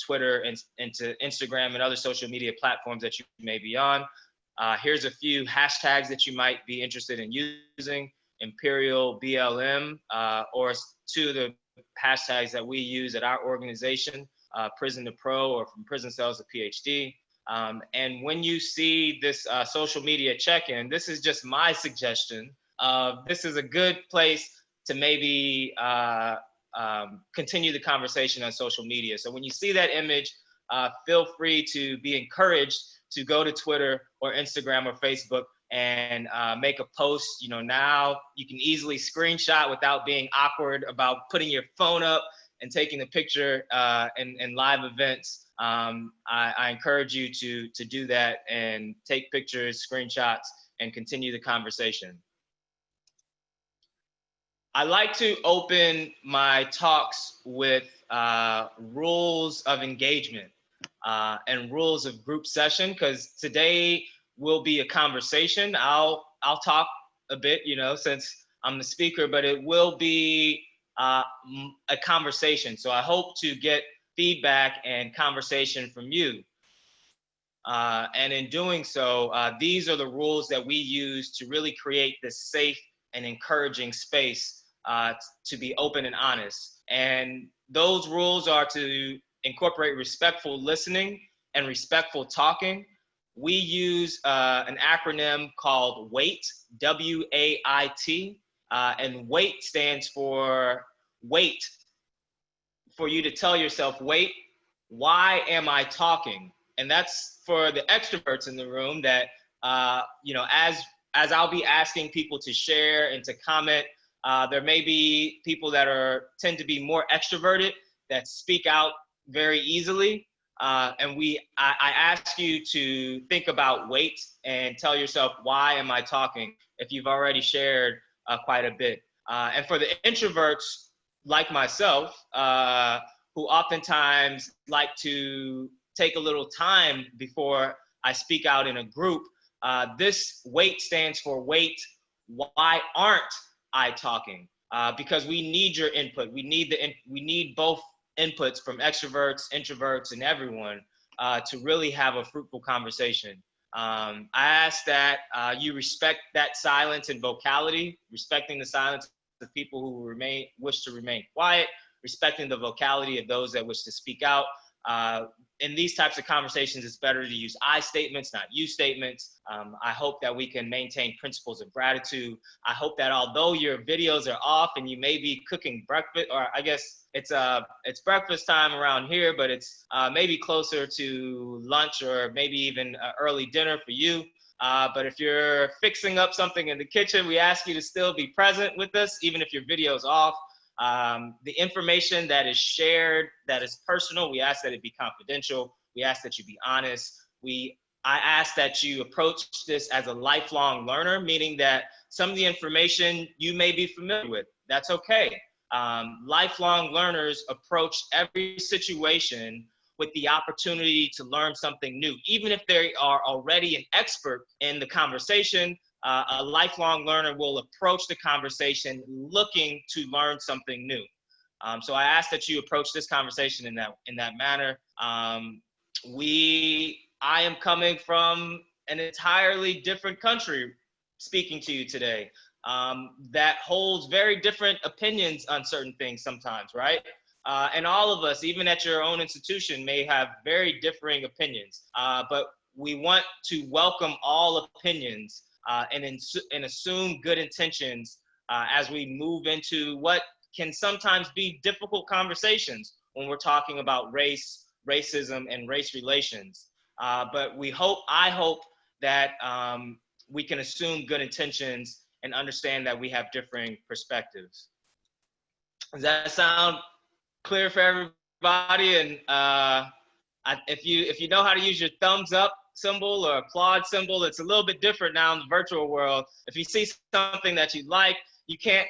Twitter and to Instagram and other social media platforms that you may be on. Here's a few hashtags that you might be interested in using: Imperial BLM, or two of the hashtags that we use at our organization, Prison to Pro, or from prison cells to Ph.D. And when you see this social media check-in, this is just my suggestion. This is a good place to maybe continue the conversation on social media. So when you see that image, feel free to be encouraged to go to Twitter or Instagram or Facebook and make a post. You know, now you can easily screenshot without being awkward about putting your phone up and taking a picture in live events. I encourage you to do that and take pictures, screenshots, and continue the conversation. I like to open my talks with rules of engagement and rules of group session, because today will be a conversation. I'll talk a bit, you know, since I'm the speaker, but it will be a conversation. So I hope to get feedback and conversation from you. And in doing so, these are the rules that we use to really create this safe and encouraging space to be open and honest. And those rules are to incorporate respectful listening and respectful talking. We use an acronym called WAIT, W-A-I-T, and WAIT stands for wait, for you to tell yourself, wait, why am I talking? And that's for the extroverts in the room that, you know, as I'll be asking people to share and to comment, there may be people that tend to be more extroverted that speak out very easily. And I ask you to think about wait and tell yourself, why am I talking? If you've already shared quite a bit. And for the introverts like myself, who oftentimes like to take a little time before I speak out in a group, this WAIT stands for wait, why aren't I talking? Because we need your input. We need both inputs from extroverts, introverts, and everyone to really have a fruitful conversation. I ask that you respect that silence and vocality, respecting the silence of people who wish to remain quiet, respecting the vocality of those that wish to speak out. In these types of conversations, it's better to use I statements, not you statements. I hope that we can maintain principles of gratitude. I hope that although your videos are off and you may be cooking breakfast, or I guess it's breakfast time around here, but it's maybe closer to lunch or maybe even early dinner for you. But if you're fixing up something in the kitchen, we ask you to still be present with us, even if your video's off. The information that is shared, that is personal, we ask that it be confidential. We ask that you be honest. I ask that you approach this as a lifelong learner, meaning that some of the information you may be familiar with. That's okay. Lifelong learners approach every situation with the opportunity to learn something new. Even if they are already an expert in the conversation, a lifelong learner will approach the conversation looking to learn something new. So I ask that you approach this conversation in that manner. I am coming from an entirely different country speaking to you today that holds very different opinions on certain things sometimes, right? And all of us, even at your own institution, may have very differing opinions, but we want to welcome all opinions and assume good intentions as we move into what can sometimes be difficult conversations when we're talking about race, racism, and race relations. But I hope that we can assume good intentions and understand that we have differing perspectives. Does that sound clear for everybody? And if you know how to use your thumbs up symbol or applaud symbol, it's a little bit different now in the virtual world. If you see something that you like, you can't,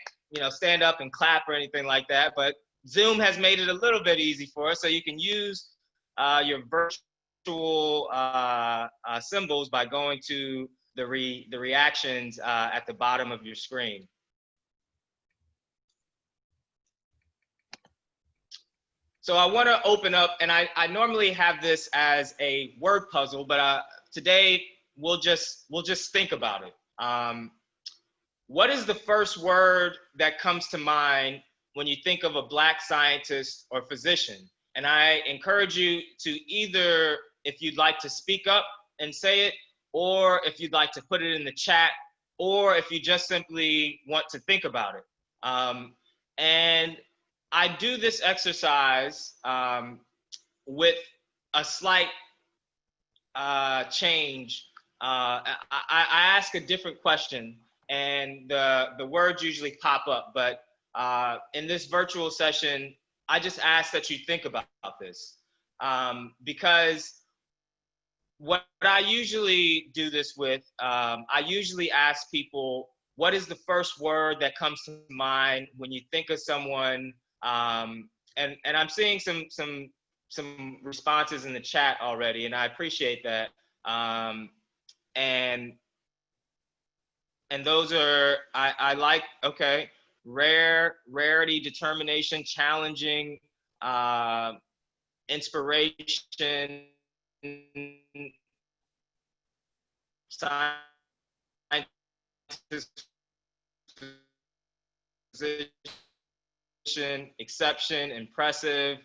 stand up and clap or anything like that, but Zoom has made it a little bit easy for us, so you can use your virtual symbols by going to the reactions at the bottom of your screen. So I want to open up, and I normally have this as a word puzzle, but today we'll just think about it. What is the first word that comes to mind when you think of a Black scientist or physician? And I encourage you to either, if you'd like to speak up and say it, or if you'd like to put it in the chat, or if you just simply want to think about it. And I do this exercise with a slight change. I ask a different question, and the words usually pop up. But in this virtual session, I just ask that you think about this, because what I usually do this with, I usually ask people, what is the first word that comes to mind when you think of someone? And I'm seeing some responses in the chat already, and I appreciate that. And those are, I like, okay, rarity, determination, challenging, inspiration, scientist, physician, exception, impressive.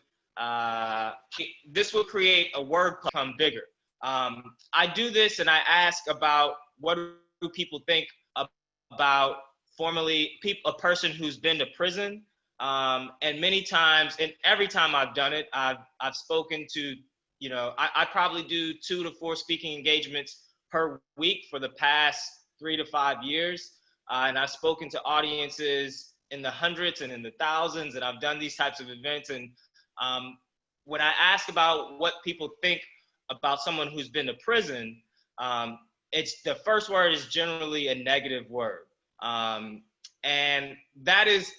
This will create a word become bigger. I do this and I ask about what do people think about formerly a person who's been to prison. And many times, and every time I've done it, I've spoken to, I probably do 2 to 4 speaking engagements per week for the past 3 to 5 years. And I've spoken to audiences in the hundreds and in the thousands, and I've done these types of events. And when I ask about what people think about someone who's been to prison, it's the first word is generally a negative word. And that is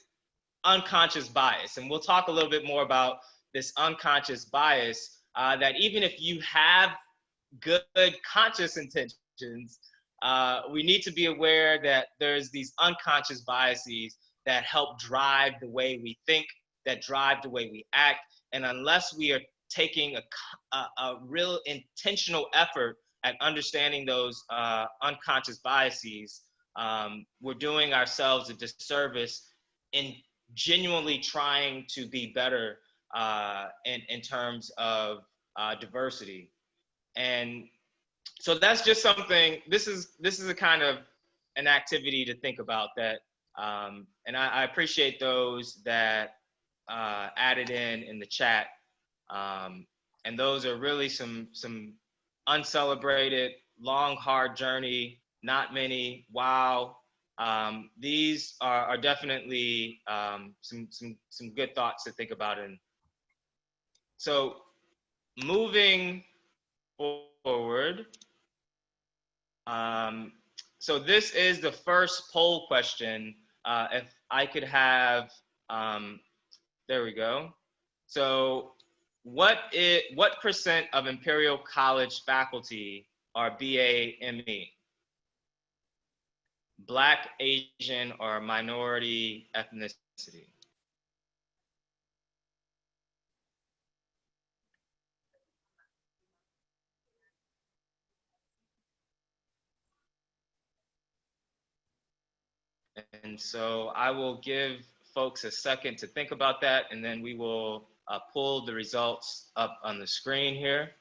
unconscious bias. And we'll talk a little bit more about this unconscious bias, that even if you have good conscious intentions, we need to be aware that there's these unconscious biases that help drive the way we think, that drive the way we act. And unless we are taking a real intentional effort at understanding those unconscious biases, we're doing ourselves a disservice in genuinely trying to be better in terms of diversity. And so that's just something, this is a kind of an activity to think about that, and I appreciate those that added in the chat. And those are really some uncelebrated, long, hard journey, not many, wow. These are definitely some good thoughts to think about. And so moving forward, so this is the first poll question. If I could have, there we go. So what percent of Imperial College faculty are BA/ME? Black, Asian, or minority ethnicity? And so I will give folks a second to think about that, and then we will pull the results up on the screen here.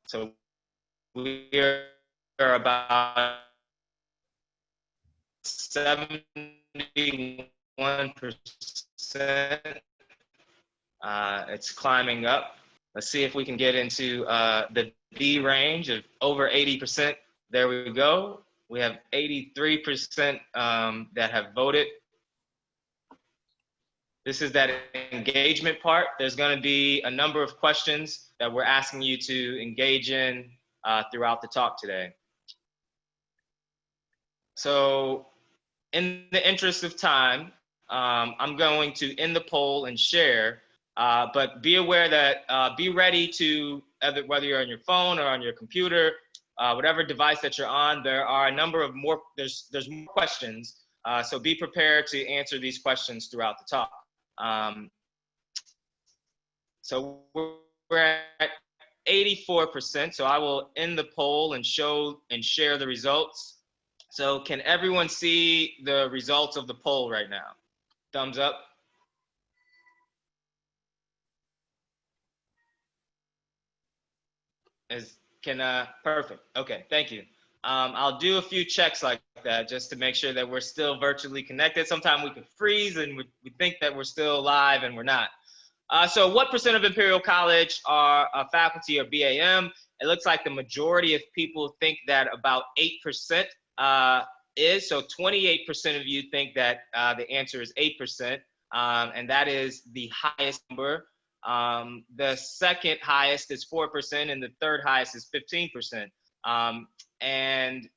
So we are about 71%. It's climbing up. Let's see if we can get into the B range of over 80%. There we go. We have 83% that have voted. This is that engagement part. There's going to be a number of questions that we're asking you to engage in throughout the talk today. So in the interest of time, I'm going to end the poll and share, but be aware that be ready to, whether you're on your phone or on your computer, whatever device that you're on, there are a number of there's more questions. So be prepared to answer these questions throughout the talk. So we're at 84%. So I will end the poll and show and share the results. So can everyone see the results of the poll right now? Thumbs up. Perfect. Okay, thank you. I'll do a few checks like that just to make sure that we're still virtually connected. Sometimes we can freeze and we think that we're still live and we're not. So what percent of Imperial College are faculty or BAM? It looks like the majority of people think that about 8% is. So 28% of you think that the answer is 8%, and that is the highest number. The second highest is 4%, and the third highest is 15%. And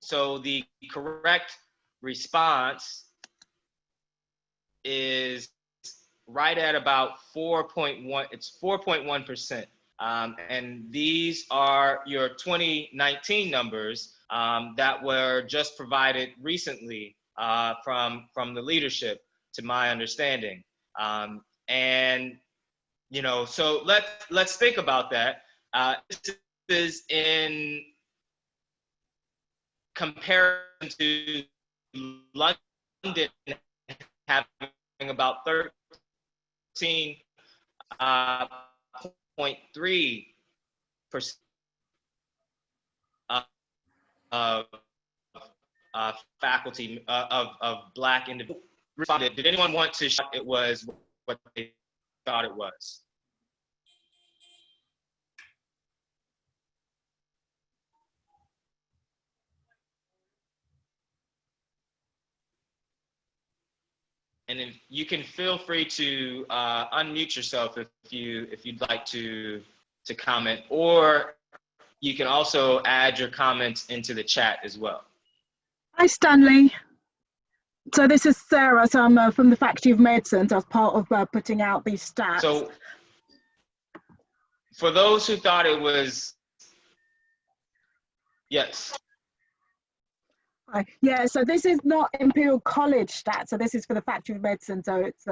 so the correct response is right at about 4.1. It's 4.1%. And these are your 2019 numbers that were just provided recently from the leadership, to my understanding. And you know, so let's think about that. This is in comparison to London having about 13.3% of faculty of Black individuals responded. Did anyone want to shout it was what they thought it was? And if you can feel free to unmute yourself if you'd like to comment, or you can also add your comments into the chat as well. Hi, Stanley. So this is Sarah. So I'm from the Faculty of Medicine. So I was part of putting out these stats. So for those who thought it was, yes. Yeah, so this is not Imperial College stats. So this is for the Faculty of Medicine. So it's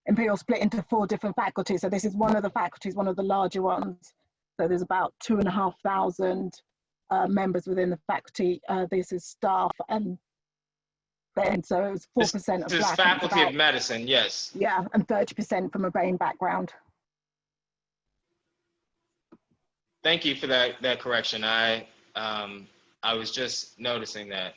Imperial split into 4 different faculties. So this is one of the faculties, one of the larger ones. So there's about 2,500 members within the faculty. This is staff, and then so it was 4% of Black. This is Faculty of Medicine, yes. Yeah, and 30% from a BAME background. Thank you for that correction. I was just noticing that.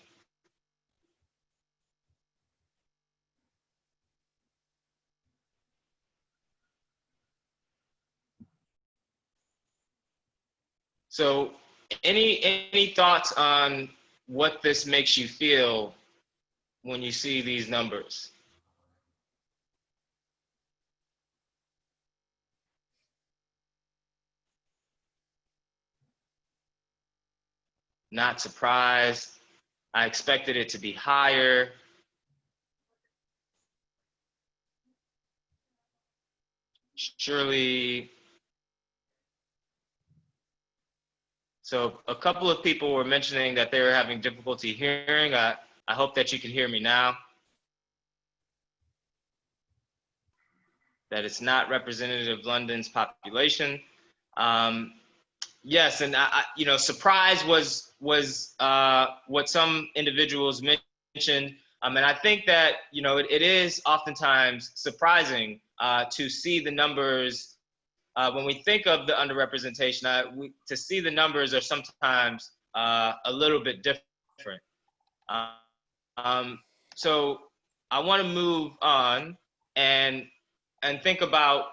So any thoughts on what this makes you feel when you see these numbers? Not surprised. I expected it to be higher. Surely. So a couple of people were mentioning that they were having difficulty hearing. I hope that you can hear me now. That it's not representative of London's population. Yes, and you know, surprise was what some individuals mentioned. And I think that, you know, it is oftentimes surprising to see the numbers when we think of the underrepresentation. To see the numbers are sometimes a little bit different. So I want to move on and think about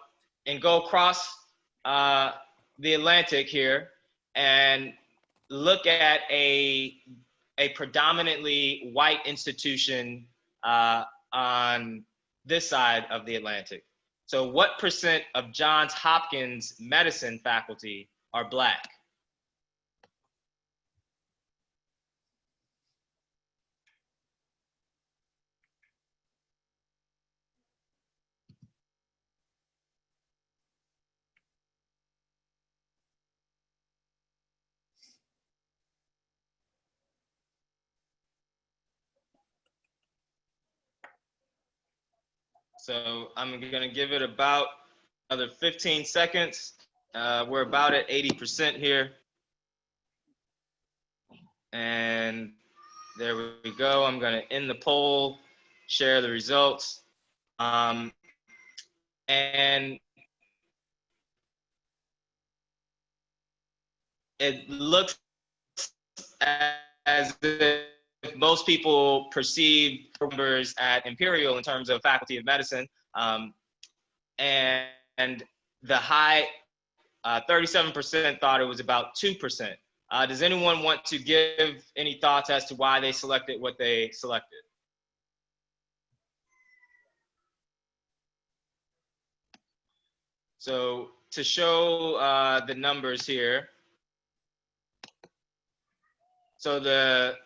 and go across the Atlantic here and look at a predominantly white institution on this side of the Atlantic. So what percent of Johns Hopkins Medicine faculty are Black? So I'm gonna give it about another 15 seconds. We're about at 80% here. And there we go. I'm gonna end the poll, share the results. And it looks as if most people perceive numbers at Imperial in terms of Faculty of Medicine. And the high 37% thought it was about 2%. Does anyone want to give any thoughts as to why they selected what they selected? So to show the numbers here, so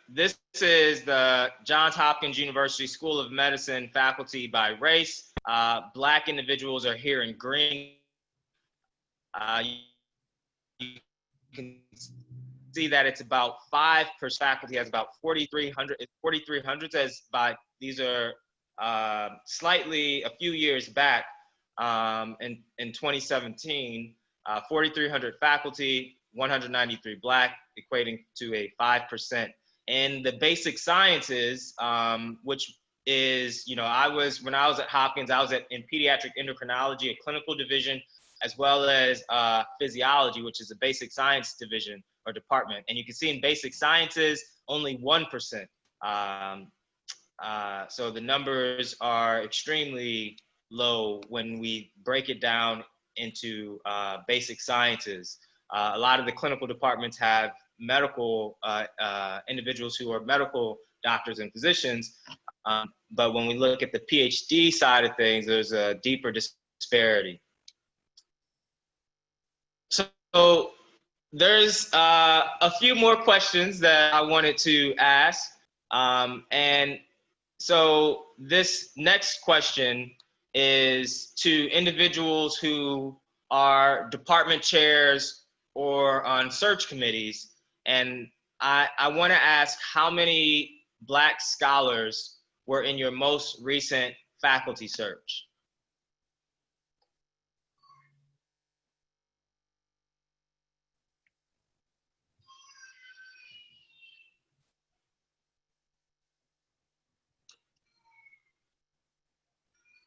this is the Johns Hopkins University School of Medicine faculty by race. Black individuals are here in green. You can see that it's about 5% faculty has about 4,300 as by, these are slightly a few years back in 2017, 4,300 faculty, 193 Black, equating to a 5%. In the basic sciences, which is, when I was at Hopkins, I was in pediatric endocrinology, a clinical division, as well as physiology, which is a basic science division or department. And you can see in basic sciences, only 1%. So the numbers are extremely low when we break it down into basic sciences. A lot of the clinical departments have medical individuals who are medical doctors and physicians. But when we look at the Ph.D. side of things, there's a deeper disparity. So there's a few more questions that I wanted to ask. And so this next question is to individuals who are department chairs or on search committees. And I want to ask how many Black scholars were in your most recent faculty search?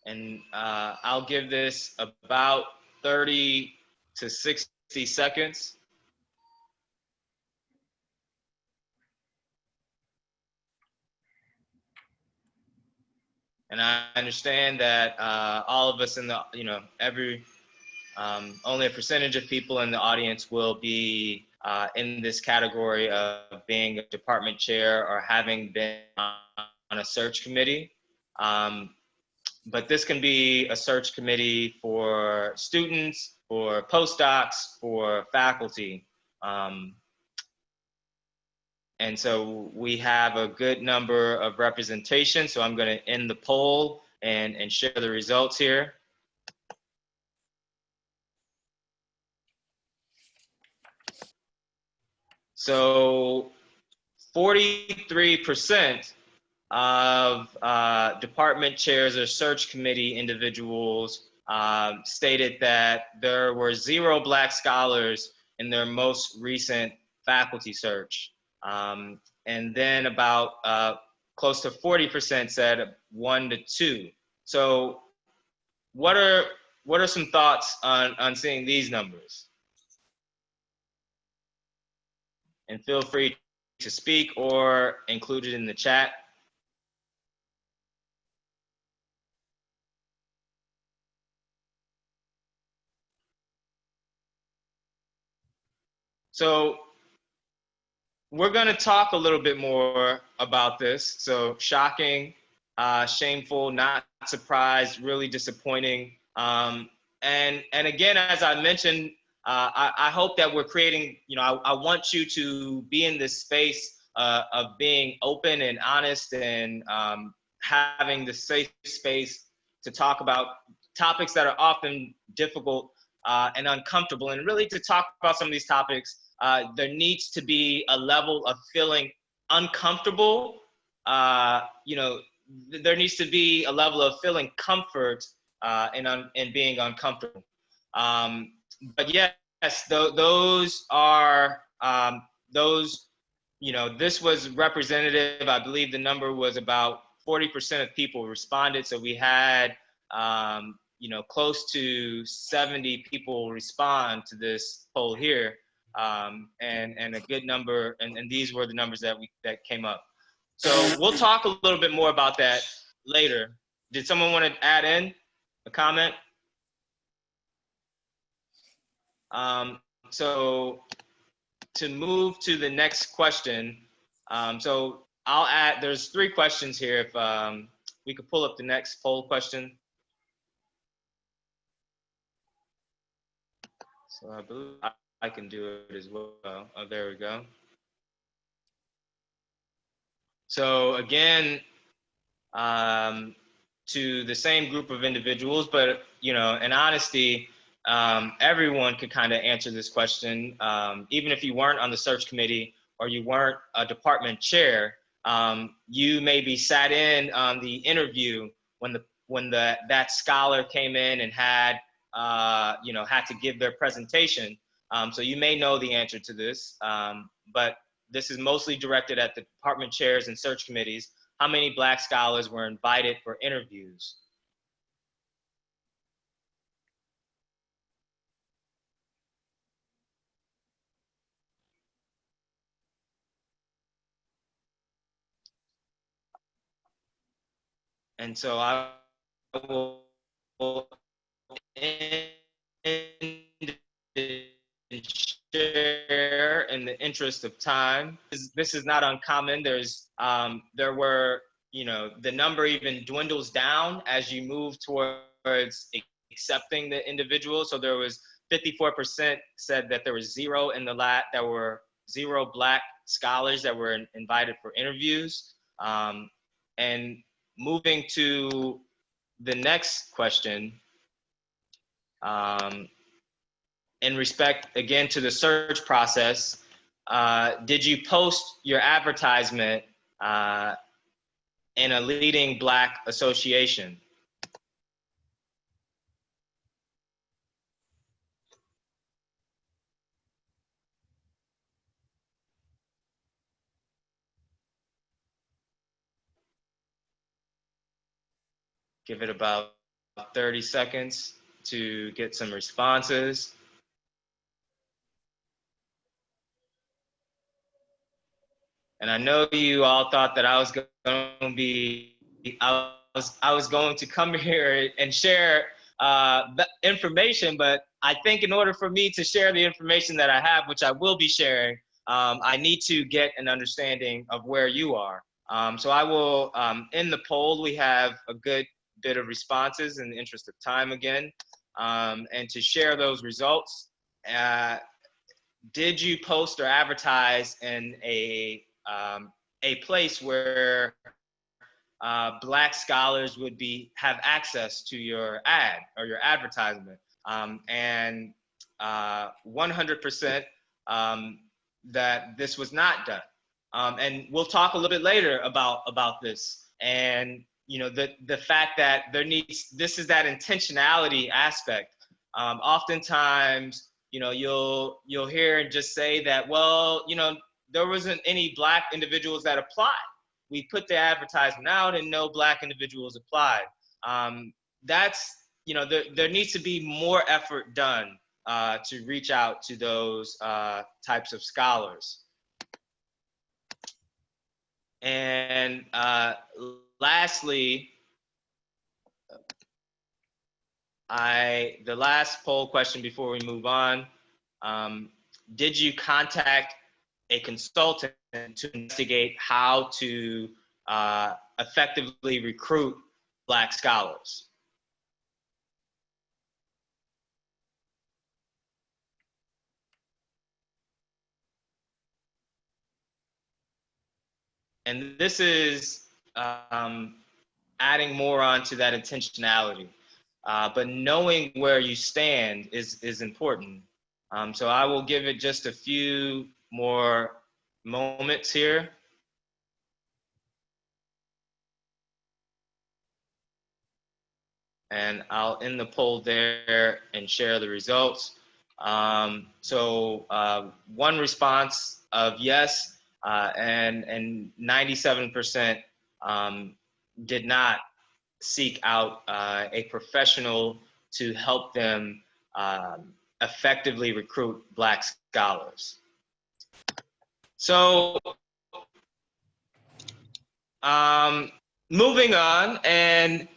And I'll give this about 30 to 60 seconds. And I understand that all of us in the, only a percentage of people in the audience will be in this category of being a department chair or having been on a search committee. But this can be a search committee for students, for postdocs, for faculty. And so we have a good number of representation. So I'm going to end the poll and share the results here. So 43% of department chairs or search committee individuals stated that there were 0 Black scholars in their most recent faculty search. And then about close to 40% said 1 to 2. So what are some thoughts on seeing these numbers? And feel free to speak or include it in the chat. So we're going to talk a little bit more about this. So shocking, shameful, not surprised, really disappointing. And again, as I mentioned, I hope that we're creating, I want you to be in this space of being open and honest and having the safe space to talk about topics that are often difficult and uncomfortable, and really to talk about some of these topics. There needs to be a level of feeling uncomfortable, there needs to be a level of feeling comfort in being uncomfortable. But yes, those are those. You know, this was representative. I believe the number was about 40% of people responded. So we had, you know, close to 70 people respond to this poll here, and a good number. And these were the numbers that came up. So we'll talk a little bit more about that later. Did someone want to add in a comment? So to move to the next question, so I'll add, there's 3 questions here. If we could pull up the next poll question. So I believe I can do it as well. Oh, there we go. So again, to the same group of individuals, but you know, in honesty, everyone could kind of answer this question, even if you weren't on the search committee or you weren't a department chair. You maybe sat in on the interview when that scholar came in and had you know, had to give their presentation. So you may know the answer to this, but this is mostly directed at the department chairs and search committees. How many Black scholars were invited for interviews? And so I will share in the interest of time. This is not uncommon. There were, you know, the number even dwindles down as you move towards accepting the individual. So there was 54% said that there was zero in the there were 0 Black scholars that were invited for interviews. And moving to the next question, in respect, again, to the search process, did you post your advertisement in a leading Black association? Give it about 30 seconds to get some responses. And I know you all thought that I was going to come here and share the information, but I think in order for me to share the information that I have, which I will be sharing, I need to get an understanding of where you are. So I will, in the poll, we have a good bit of responses in the interest of time again, and to share those results. Did you post or advertise in a place where Black scholars would have access to your ad or your advertisement? And 100% that this was not done. And we'll talk a little bit later about this. And you know, the fact that this is that intentionality aspect. Oftentimes, you know, you'll hear and just say that, well, you know, there wasn't any Black individuals that applied. We put the advertisement out and no Black individuals applied. That's, you know, there needs to be more effort done to reach out to those types of scholars. And lastly, the last poll question before we move on, did you contact a consultant to investigate how to effectively recruit Black scholars? And this is adding more onto that intentionality. But knowing where you stand is important. So I will give it just a few more moments here. And I'll end the poll there and share the results. One response of yes, and 97% did not seek out a professional to help them effectively recruit Black scholars. So moving on, and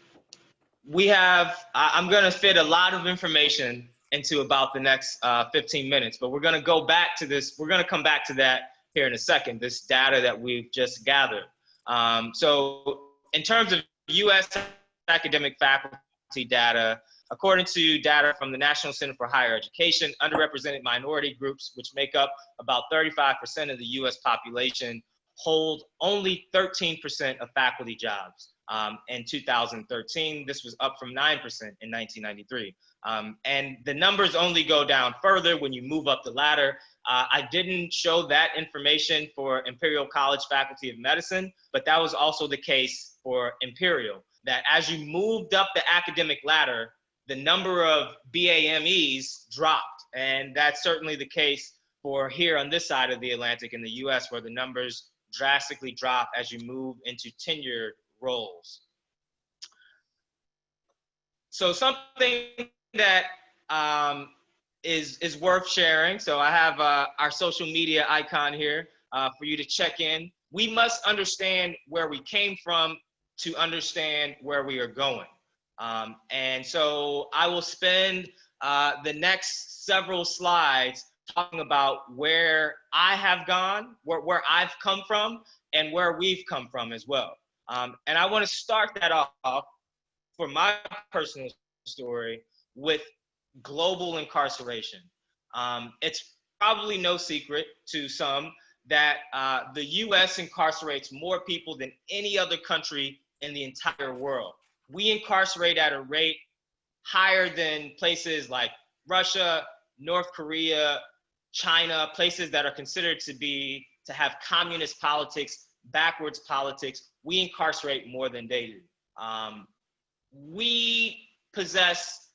we have, I'm gonna fit a lot of information into about the next 15 minutes, but we're gonna go back to this, we're gonna come back to that here in a second, this data that we've just gathered. So in terms of US academic faculty data, according to data from the National Center for Higher Education, underrepresented minority groups, which make up about 35% of the US population, hold only 13% of faculty jobs. In 2013, this was up from 9% in 1993. And the numbers only go down further when you move up the ladder. I didn't show that information for Imperial College Faculty of Medicine, but that was also the case for Imperial, that as you moved up the academic ladder, the number of BAMEs dropped. And that's certainly the case for here on this side of the Atlantic in the US, where the numbers drastically drop as you move into tenure roles. So something that is worth sharing. So I have our social media icon here for you to check in. We must understand where we came from to understand where we are going. And so I will spend the next several slides talking about where I have gone, where I've come from, and where we've come from as well. And I want to start that off for my personal story with global incarceration. It's probably no secret to some that the US incarcerates more people than any other country in the entire world. We incarcerate at a rate higher than places like Russia, North Korea, China, places that are considered to have communist politics, backwards politics. We incarcerate more than they do. We possess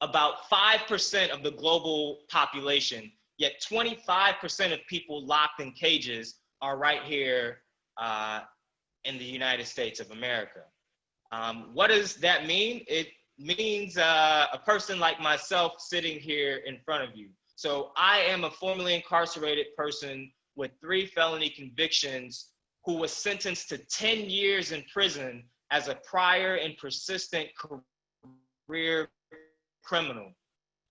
about 5% of the global population, yet 25% of people locked in cages are right here in the United States of America. What does that mean? It means a person like myself sitting here in front of you. So I am a formerly incarcerated person with 3 felony convictions who was sentenced to 10 years in prison as a prior and persistent career criminal.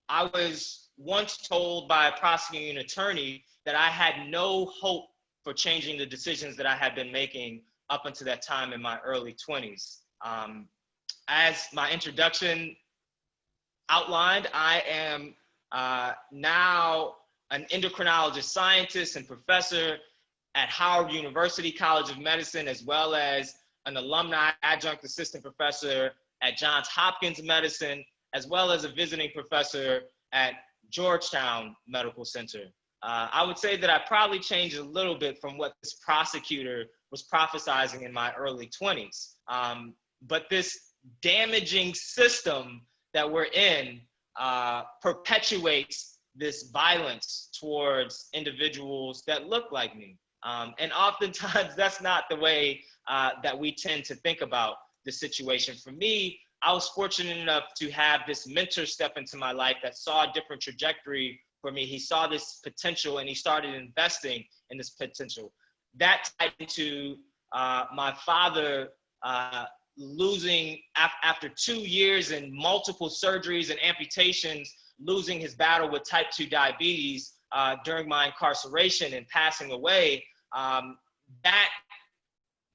I was once told by a prosecuting attorney that I had no hope for changing the decisions that I had been making up until that time in my early 20s. As my introduction outlined, I am now an endocrinologist scientist and professor at Howard University College of Medicine, as well as an alumni adjunct assistant professor at Johns Hopkins Medicine, as well as a visiting professor at Georgetown Medical Center. I would say that I probably changed a little bit from what this prosecutor was prophesizing in my early 20s. But this damaging system that we're in perpetuates this violence towards individuals that look like me. And oftentimes that's not the way that we tend to think about the situation. For me, I was fortunate enough to have this mentor step into my life that saw a different trajectory for me. He saw this potential and he started investing in this potential. That tied into my father losing, after 2 years and multiple surgeries and amputations, losing his battle with type 2 diabetes during my incarceration and passing away. That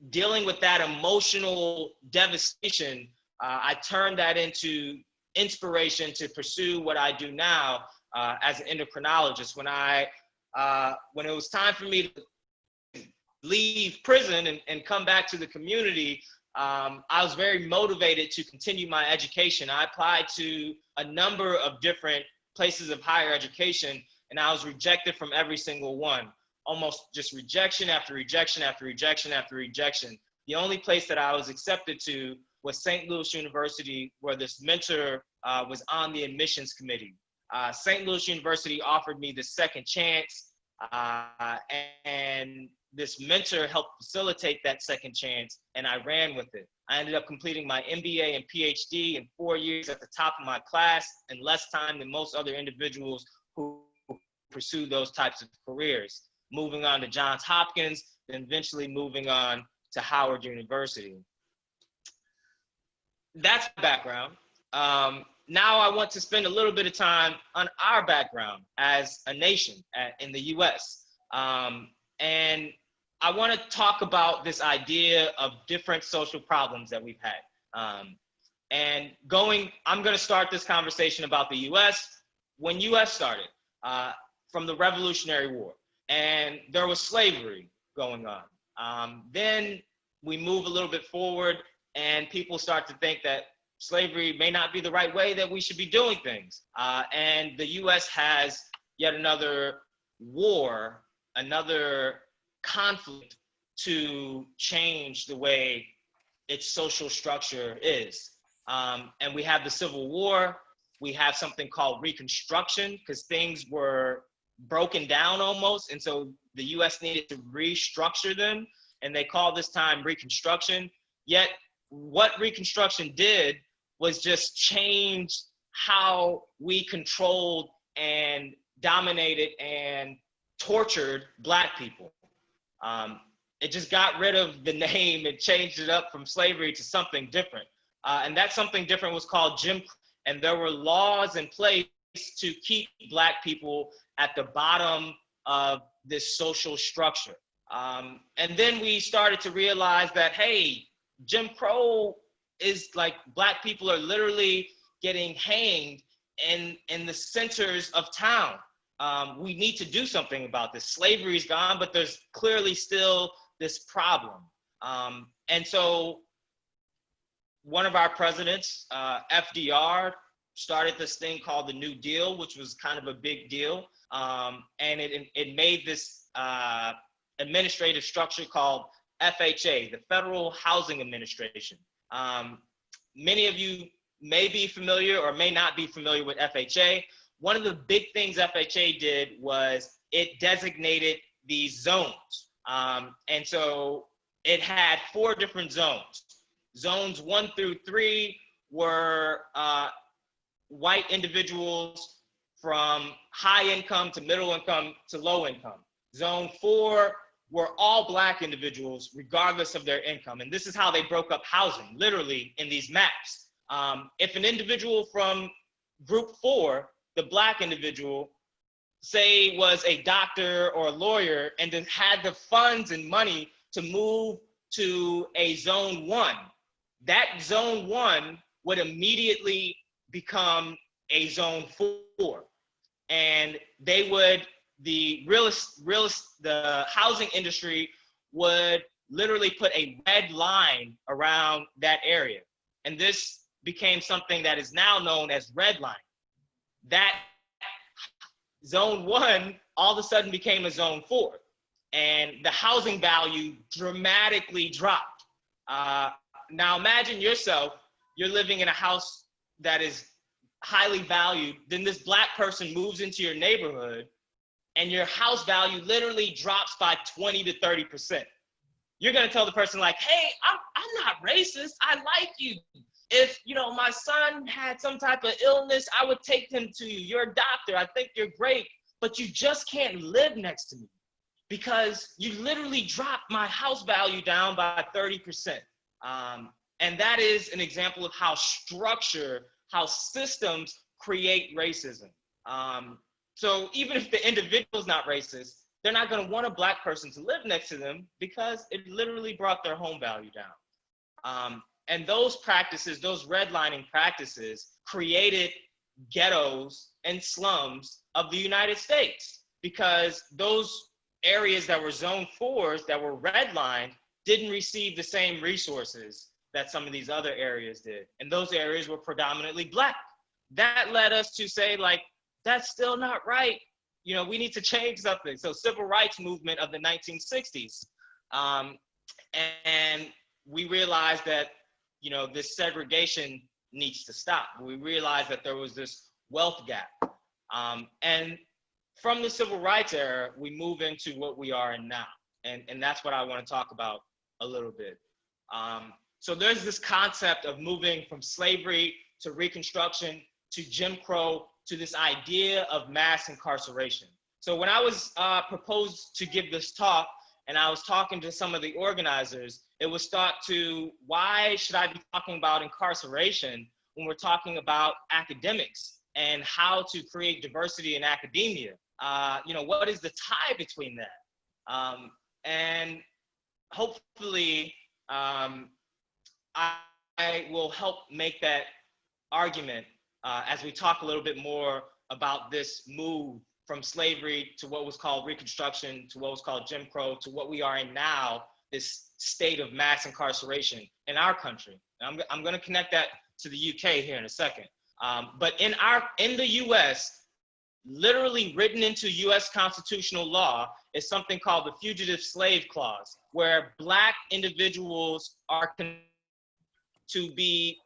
dealing with that emotional devastation, I turned that into inspiration to pursue what I do now as an endocrinologist. When it was time for me to leave prison and come back to the community, I was very motivated to continue my education. I applied to a number of different places of higher education, and I was rejected from every single one. Almost just rejection after rejection after rejection after rejection. The only place that I was accepted to was St. Louis University, where this mentor was on the admissions committee. St. Louis University offered me the second chance, and this mentor helped facilitate that second chance, and I ran with it. I ended up completing my MBA and Ph.D. in 4 years at the top of my class, in less time than most other individuals who pursue those types of careers. Moving on to Johns Hopkins, then eventually moving on to Howard University. That's background. Now I want to spend a little bit of time on our background as a nation in the US. And I want to talk about this idea of different social problems that we've had. I'm going to start this conversation about the US. When US started, from the Revolutionary War, and there was slavery going on. Then we move a little bit forward, and people start to think that slavery may not be the right way that we should be doing things. And the US has yet another war, another conflict to change the way its social structure is. And we have the Civil War. We have something called Reconstruction, because things were broken down almost. And so the US needed to restructure them. And they call this time Reconstruction. Yet what Reconstruction did was just change how we controlled and dominated and tortured Black people. It just got rid of the name and changed it up from slavery to something different. And that something different was called Jim Crow. And there were laws in place to keep Black people at the bottom of this social structure. And then we started to realize that, hey, Jim Crow is like, Black people are literally getting hanged in the centers of town. We need to do something about this. Slavery is gone, but there's clearly still this problem. And so one of our presidents, FDR, started this thing called the New Deal, which was kind of a big deal. And it made this administrative structure called FHA, the Federal Housing Administration. Many of you may be familiar or may not be familiar with FHA. One of the big things FHA did was it designated these zones. And so it had 4 different zones. Zones 1 through 3 were white individuals from high income to middle income to low income. Zone 4 were all Black individuals, regardless of their income. And this is how they broke up housing, literally in these maps. If an individual from group 4, the Black individual, say was a doctor or a lawyer and then had the funds and money to move to a zone 1, that zone 1 would immediately become a zone 4. And they would, the housing industry would literally put a red line around that area. And this became something that is now known as redlining. That zone 1 all of a sudden became a zone 4. And the housing value dramatically dropped. Now imagine yourself, you're living in a house that is highly valued, then this Black person moves into your neighborhood and your house value literally drops by 20 to 30%. You're gonna tell the person like, hey, I'm not racist, I like you. If my son had some type of illness, I would take him to you. You're a doctor, I think you're great, but you just can't live next to me because you literally dropped my house value down by 30%. And that is an example of how how systems create racism. So even if the individual's not racist, they're not gonna want a Black person to live next to them because it literally brought their home value down. And those practices, those redlining practices, created ghettos and slums of the United States because those areas that were zone 4s that were redlined didn't receive the same resources that some of these other areas did. And those areas were predominantly Black. That led us to say, like, that's still not right. We need to change something. So civil rights movement of the 1960s. And we realized that, you know, this segregation needs to stop. We realized that there was this wealth gap. And from the civil rights era, we move into what we are in now. And that's what I want to talk about a little bit. So there's this concept of moving from slavery to Reconstruction to Jim Crow to this idea of mass incarceration. So when I was proposed to give this talk, and I was talking to some of the organizers, it was thought to, why should I be talking about incarceration when we're talking about academics and how to create diversity in academia? You know, what is the tie between that? And hopefully, I will help make that argument as we talk a little bit more about this move from slavery to what was called Reconstruction, to what was called Jim Crow, to what we are in now, this state of mass incarceration in our country. And I'm going to connect that to the UK here in a second. But in the US, literally written into US constitutional law is something called the Fugitive Slave Clause, where Black individuals are to be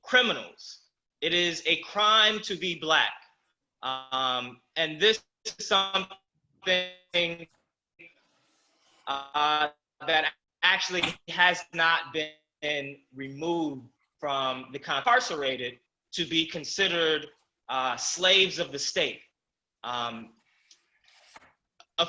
criminals. It is a crime to be Black. And this is something that actually has not been removed from the incarcerated to be considered slaves of the state. A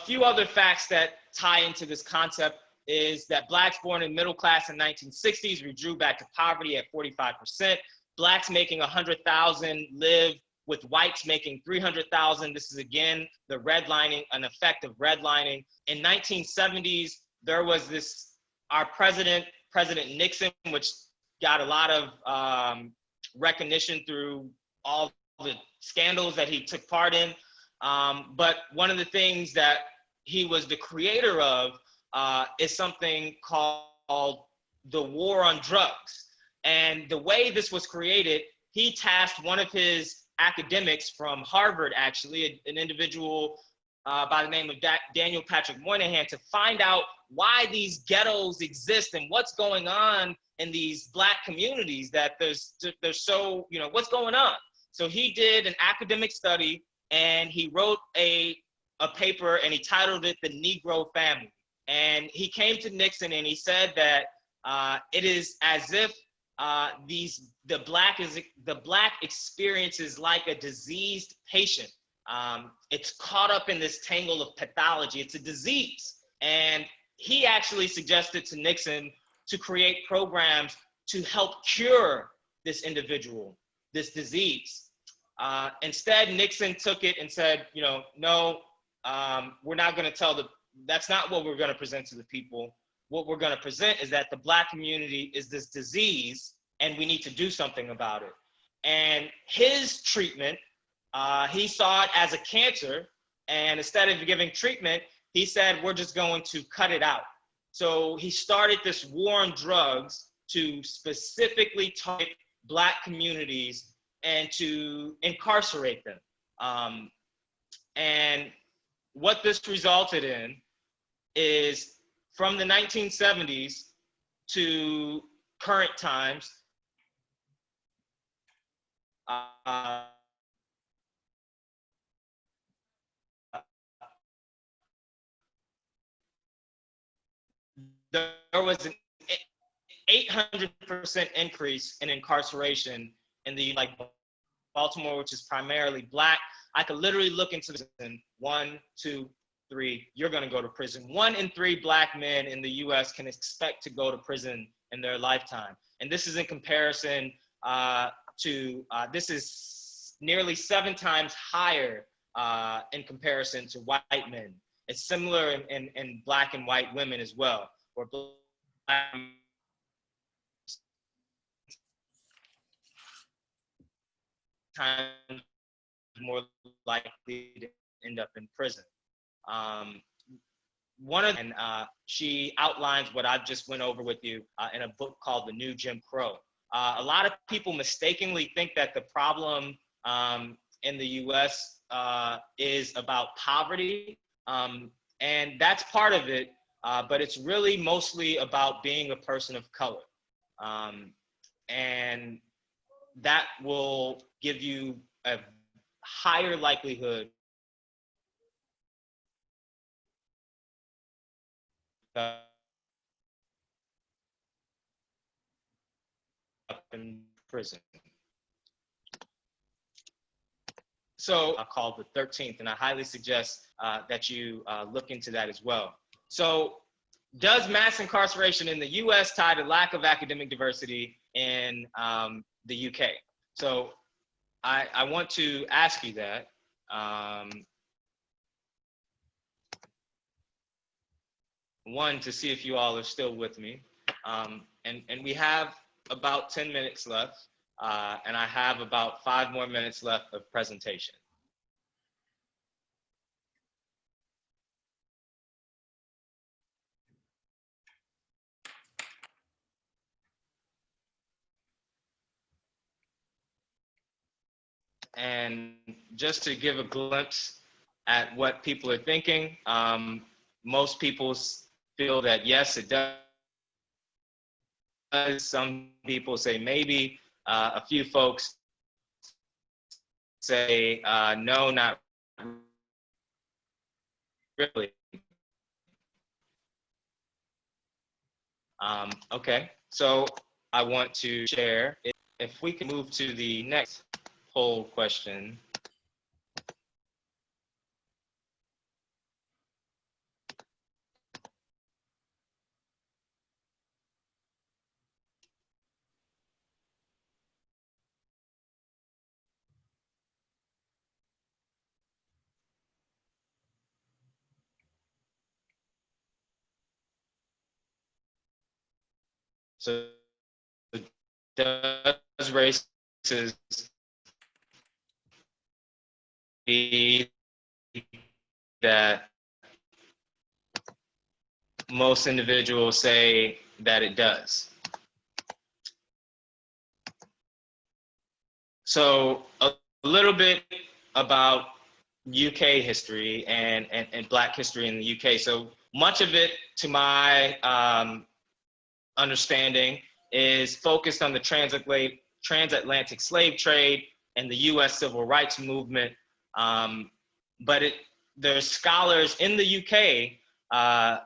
few other facts that tie into this concept is that Blacks born in middle class in 1960s withdrew back to poverty at 45%. Blacks making 100,000 live with whites making 300,000. This is again the redlining, an effect of redlining. In 1970s, there was this, our President Nixon, which got a lot of recognition through all the scandals that he took part in. But one of the things that he was the creator of is something called the war on drugs. And the way this was created, he tasked one of his academics from Harvard, actually, an individual by the name of Daniel Patrick Moynihan, to find out why these ghettos exist and what's going on in these Black communities, that there's so, you know, what's going on. So he did an academic study and he wrote a paper and he titled it The Negro Family. And he came to Nixon and he said that it is as if the Black experience is like a diseased patient. It's caught up in this tangle of pathology. It's a disease. And he actually suggested to Nixon to create programs to help cure this individual, this disease. Instead, Nixon took it and said, you know, no, we're not going to that's not what we're going to present to the people. What we're going to present is that the Black community is this disease and we need to do something about it. And his treatment, he saw it as a cancer, and instead of giving treatment, he said, we're just going to cut it out. So he started this war on drugs to specifically target Black communities and to incarcerate them. And what this resulted in is, from the 1970s to current times, there was an 800% increase in incarceration in the, like, Baltimore, which is primarily Black. I could literally look into this in 1, 2, 3, you're going to go to prison. 1 in 3 Black men in the US can expect to go to prison in their lifetime. And this is in comparison this is nearly 7 times higher in comparison to white men. It's similar in Black and white women as well, where Black times more likely to end up in prison. She outlines what I've just went over with you in a book called The New Jim Crow. A lot of people mistakenly think that the problem in the US is about poverty, and that's part of it, but it's really mostly about being a person of color. and that will give you a higher likelihood of in prison. So called the 13th, and I highly suggest that you look into that as well. So does mass incarceration in the US tie to lack of academic diversity in the UK? So I want to ask you that. One, to see if you all are still with me. And we have about 10 minutes left, and I have about 5 more minutes left of presentation. And just to give a glimpse at what people are thinking, most people feel that yes, it does. Some people say maybe. A few folks say no, not really. Okay, so I want to share, if we can move to the next poll question. So does racism be that most individuals say that it does? So a little bit about UK history and Black history in the UK. So much of it, to my understanding, is focused on the transatlantic slave trade and the US civil rights movement. But there's scholars in the UK,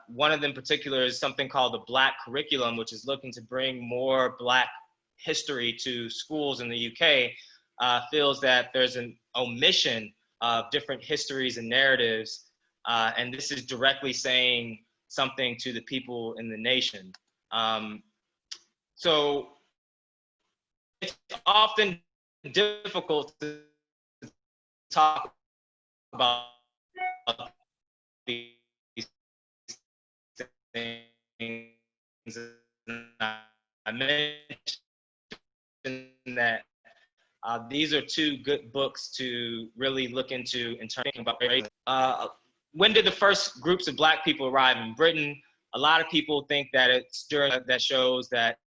one of them in particular is something called the Black Curriculum, which is looking to bring more Black history to schools in the UK, feels that there's an omission of different histories and narratives, and this is directly saying something to the people in the nation. So it's often difficult to talk about these things. I mentioned that these are two good books to really look into in terms of race. When did the first groups of Black people arrive in Britain? A lot of people think that it's during that shows that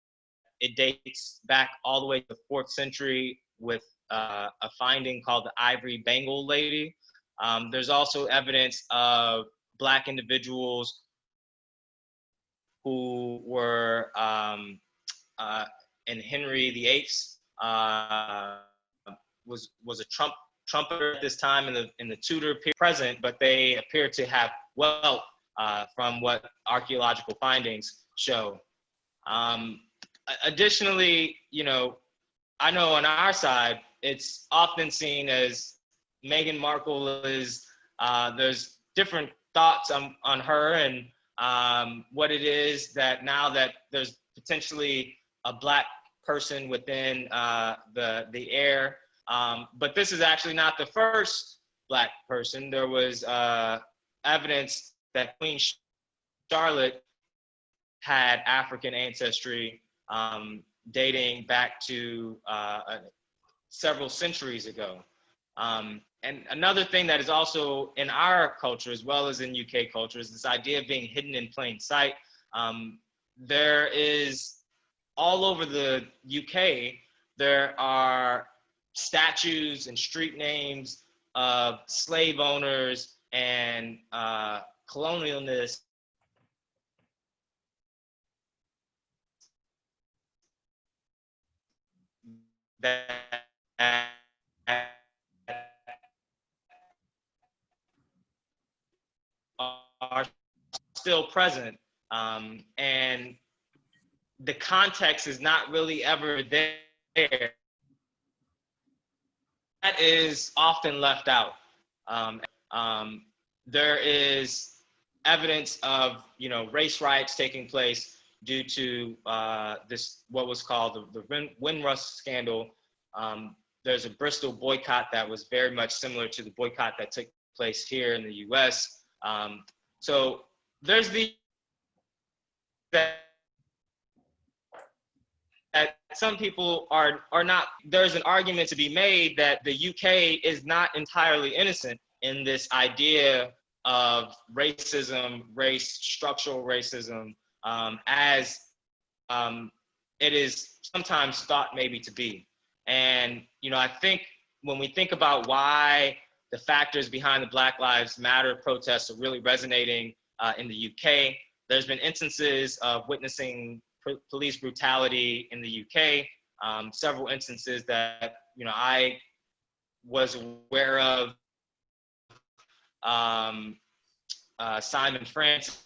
it dates back all the way to the 4th century with a finding called the Ivory Bengal Lady. There's also evidence of Black individuals who were in Henry VIII's was a trumpeter at this time in the Tudor period present, but they appear to have wealth from what archaeological findings show. Additionally, you know, I know on our side, it's often seen as Meghan Markle is, there's different thoughts on her and what it is that now that there's potentially a Black person within the heir. But this is actually not the first Black person. There was evidence that Queen Charlotte had African ancestry dating back to several centuries ago. And another thing that is also in our culture as well as in UK culture is this idea of being hidden in plain sight. There is, all over the UK, there are statues and street names of slave owners and colonialists that are still present, and the context is not really ever there. That is often left out. There is evidence of race riots taking place due to this what was called the Windrush scandal. There's a Bristol boycott that was very much similar to the boycott that took place here in the U.S. So there's that some people are not. There's an argument to be made that the UK is not entirely innocent in this idea of racism, structural racism, as it is sometimes thought maybe to be. And I think when we think about why the factors behind the Black Lives Matter protests are really resonating in the UK, there's been instances of witnessing police brutality in the UK, several instances that I was aware of. Simon Francis,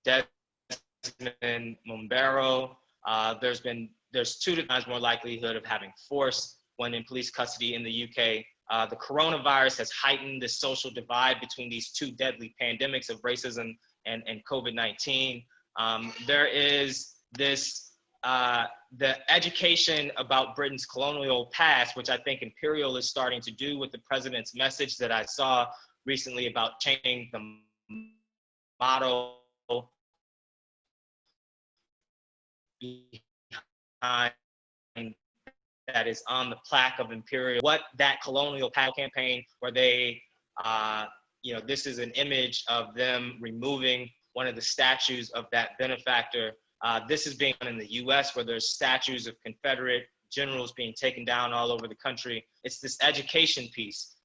Desmond Mombero. There's 2 times more likelihood of having force when in police custody in the UK. The coronavirus has heightened the social divide between these 2 deadly pandemics of racism and COVID-19. There is this the education about Britain's colonial past, which I think Imperial is starting to do with the president's message that I saw recently about changing the motto behind that is on the plaque of Imperial. What that colonial campaign, where they, this is an image of them removing one of the statues of that benefactor. This is being done in the US, where there's statues of Confederate generals being taken down all over the country. It's this education piece.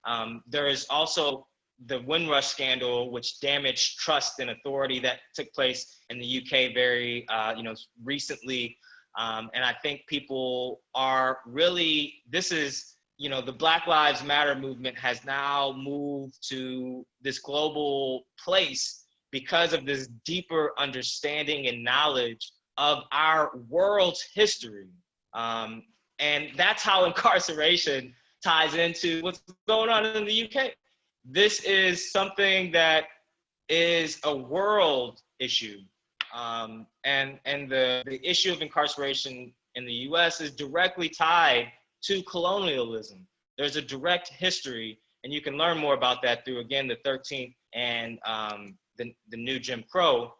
There is also the Windrush scandal, which damaged trust and authority that took place in the UK very, recently. And I think people are really, the Black Lives Matter movement has now moved to this global place because of this deeper understanding and knowledge of our world's history. And that's how incarceration ties into what's going on in the UK. This is something that is a world issue. And the issue of incarceration in the US is directly tied to colonialism. There's a direct history, and you can learn more about that through, again, the 13th and the new Jim Crow.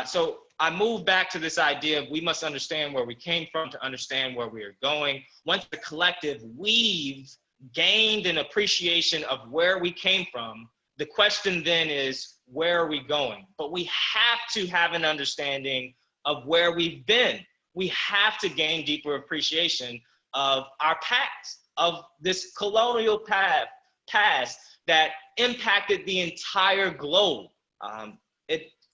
So I moved back to this idea of we must understand where we came from to understand where we are going. Once the collective we've gained an appreciation of where we came from, the question then is, where are we going? But we have to have an understanding of where we've been. We have to gain deeper appreciation of our past, of this colonial past that impacted the entire globe.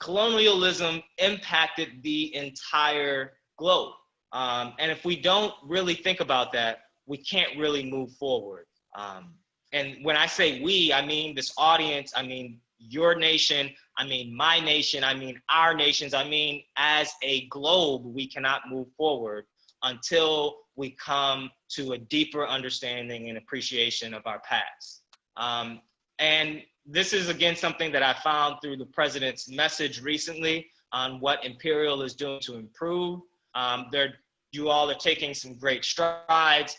Colonialism impacted the entire globe. And if we don't really think about that, we can't really move forward. And when I say we, I mean this audience, I mean your nation, I mean my nation, I mean our nations, I mean as a globe, we cannot move forward until we come to a deeper understanding and appreciation of our past. And this is, again, something that I found through the president's message recently on what Imperial is doing to improve. You all are taking some great strides.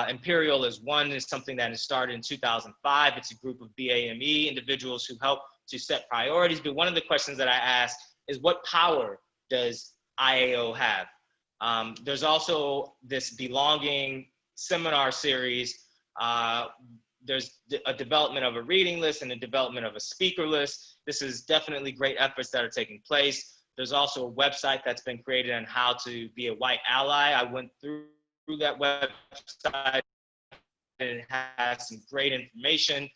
Imperial is something that has started in 2005. It's a group of BAME individuals who help to set priorities. But one of the questions that I asked is, what power does IAO have? There's also this Belonging seminar series. There's a development of a reading list and a development of a speaker list. This is definitely great efforts that are taking place. There's also a website that's been created on how to be a white ally. I went through that website, and it has some great information.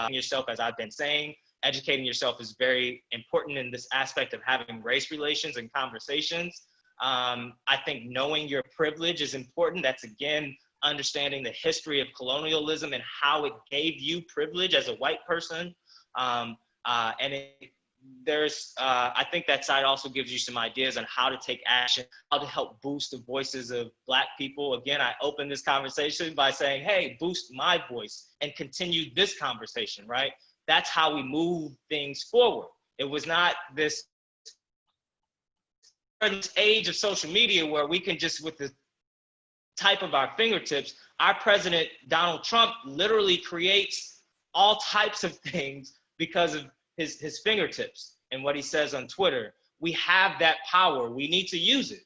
Yourself, as I've been saying, educating yourself is very important in this aspect of having race relations and conversations. I think knowing your privilege is important. That's, again, understanding the history of colonialism and how it gave you privilege as a white person. I think that side also gives you some ideas on how to take action, how to help boost the voices of Black people. Again, I open this conversation by saying, hey, boost my voice and continue this conversation, right? That's how we move things forward. It was not this age of social media where we can just, with the type of our fingertips, our president, Donald Trump, literally creates all types of things because of his fingertips and what he says on Twitter. We have that power. We need to use it.